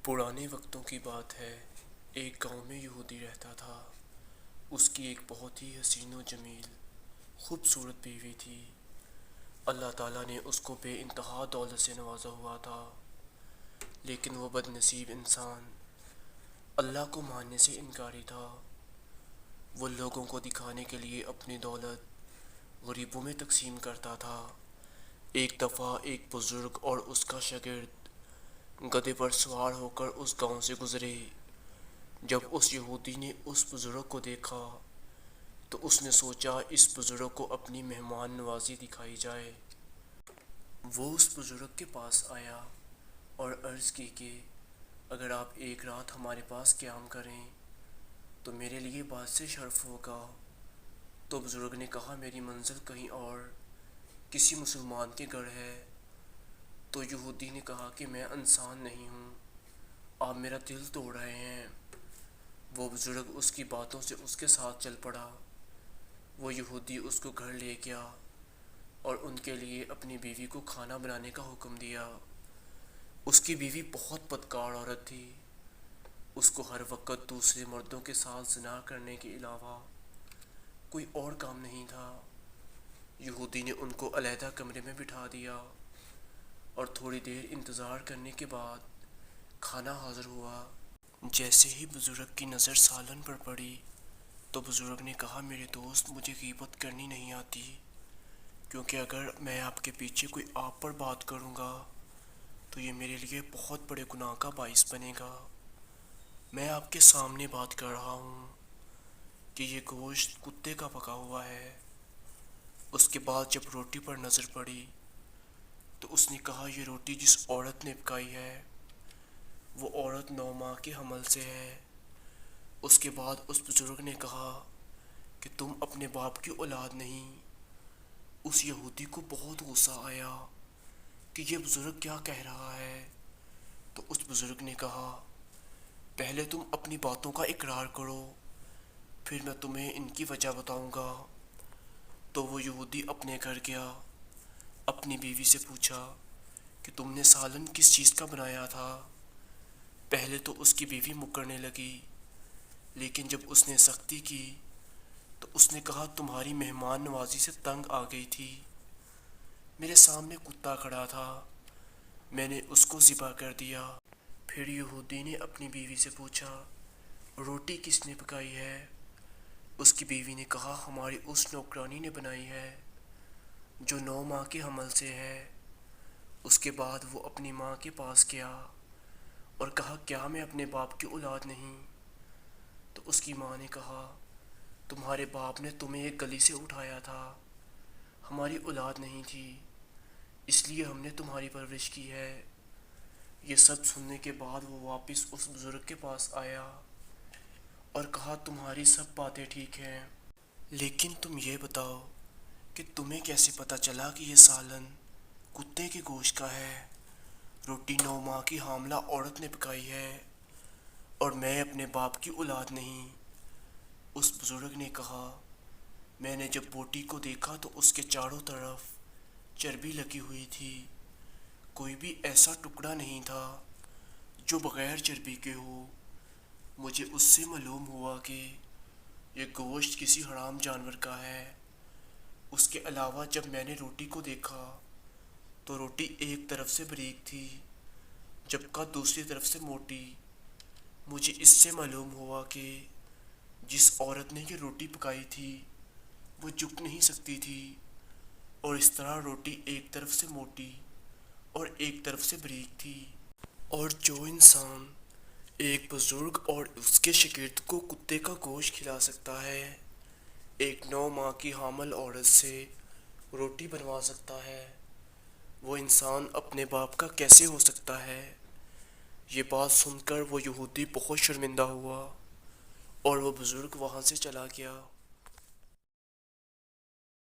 پرانے وقتوں کی بات ہے، ایک گاؤں میں یہودی رہتا تھا۔ اس کی ایک بہت ہی حسین و جمیل خوبصورت بیوی تھی۔ اللہ تعالیٰ نے اس کو بے انتہا دولت سے نوازا ہوا تھا، لیکن وہ بد نصیب انسان اللہ کو ماننے سے انکاری تھا۔ وہ لوگوں کو دکھانے کے لیے اپنی دولت غریبوں میں تقسیم کرتا تھا۔ ایک دفعہ ایک بزرگ اور اس کا شاگرد گدھے پر سوار ہو کر اس گاؤں سے گزرے۔ جب اس یہودی نے اس بزرگ کو دیکھا تو اس نے سوچا اس بزرگ کو اپنی مہمان نوازی دکھائی جائے۔ وہ اس بزرگ کے پاس آیا اور عرض کی کہ اگر آپ ایک رات ہمارے پاس قیام کریں تو میرے لیے باعث شرف ہوگا۔ تو بزرگ نے کہا میری منزل کہیں اور کسی مسلمان کے گھر ہے۔ تو یہودی نے کہا کہ میں انسان نہیں ہوں، آپ میرا دل توڑ رہے ہیں۔ وہ بزرگ اس کی باتوں سے اس کے ساتھ چل پڑا۔ وہ یہودی اس کو گھر لے گیا اور ان کے لیے اپنی بیوی کو کھانا بنانے کا حکم دیا۔ اس کی بیوی بہت بدکار عورت تھی۔ اس کو ہر وقت دوسرے مردوں کے ساتھ زنا کرنے کے علاوہ کوئی اور کام نہیں تھا۔ یہودی نے ان کو علیحدہ کمرے میں بٹھا دیا اور تھوڑی دیر انتظار کرنے کے بعد کھانا حاضر ہوا۔ جیسے ہی بزرگ کی نظر سالن پر پڑی تو بزرگ نے کہا میرے دوست مجھے غیبت کرنی نہیں آتی، کیونکہ اگر میں آپ کے پیچھے کوئی آپ پر بات کروں گا تو یہ میرے لیے بہت بڑے گناہ کا باعث بنے گا۔ میں آپ کے سامنے بات کر رہا ہوں کہ یہ گوشت کتے کا پکا ہوا ہے۔ اس کے بعد جب روٹی پر نظر پڑی تو اس نے کہا یہ روٹی جس عورت نے پکائی ہے وہ عورت 9 ماہ کے حمل سے ہے۔ اس کے بعد اس بزرگ نے کہا کہ تم اپنے باپ کی اولاد نہیں۔ اس یہودی کو بہت غصہ آیا کہ یہ بزرگ کیا کہہ رہا ہے۔ تو اس بزرگ نے کہا پہلے تم اپنی باتوں کا اقرار کرو، پھر میں تمہیں ان کی وجہ بتاؤں گا۔ تو وہ یہودی اپنے گھر گیا، اپنی بیوی سے پوچھا کہ تم نے سالن کس چیز کا بنایا تھا۔ پہلے تو اس کی بیوی مکرنے لگی، لیکن جب اس نے سختی کی تو اس نے کہا تمہاری مہمان نوازی سے تنگ آ گئی تھی۔ میرے سامنے کتا کھڑا تھا، میں نے اس کو ذبح کر دیا۔ پھر یہودی نے اپنی بیوی سے پوچھا روٹی کس نے پکائی ہے؟ اس کی بیوی نے کہا ہماری اس نوکرانی نے بنائی ہے جو 9 ماہ کے حمل سے ہے۔ اس کے بعد وہ اپنی ماں کے پاس گیا اور کہا کیا میں اپنے باپ کی اولاد نہیں؟ تو اس کی ماں نے کہا تمہارے باپ نے تمہیں ایک گلی سے اٹھایا تھا، ہماری اولاد نہیں تھی، اس لیے ہم نے تمہاری پرورش کی ہے۔ یہ سب سننے کے بعد وہ واپس اس بزرگ کے پاس آیا اور کہا تمہاری سب باتیں ٹھیک ہیں، لیکن تم یہ بتاؤ کہ تمہیں کیسے پتہ چلا کہ یہ سالن کتے کے گوشت کا ہے؟ روٹی 9 ماہ کی حاملہ عورت نے پکائی ہے اور میں اپنے باپ کی اولاد نہیں۔ اس بزرگ نے کہا میں نے جب بوٹی کو دیکھا تو اس کے چاروں طرف چربی لگی ہوئی تھی، کوئی بھی ایسا ٹکڑا نہیں تھا جو بغیر چربی کے ہو۔ مجھے اس سے معلوم ہوا کہ یہ گوشت کسی حرام جانور کا ہے۔ اس کے علاوہ جب میں نے روٹی کو دیکھا تو روٹی ایک طرف سے باریک تھی جبکہ دوسری طرف سے موٹی۔ مجھے اس سے معلوم ہوا کہ جس عورت نے یہ روٹی پکائی تھی وہ جھک نہیں سکتی تھی، اور اس طرح روٹی ایک طرف سے موٹی اور ایک طرف سے باریک تھی۔ اور جو انسان ایک بزرگ اور اس کے شاگرد کو کتے کا گوشت کھلا سکتا ہے، ایک 9 ماہ کی حامل عورت سے روٹی بنوا سکتا ہے، وہ انسان اپنے باپ کا کیسے ہو سکتا ہے؟ یہ بات سن کر وہ یہودی بہت شرمندہ ہوا اور وہ بزرگ وہاں سے چلا گیا۔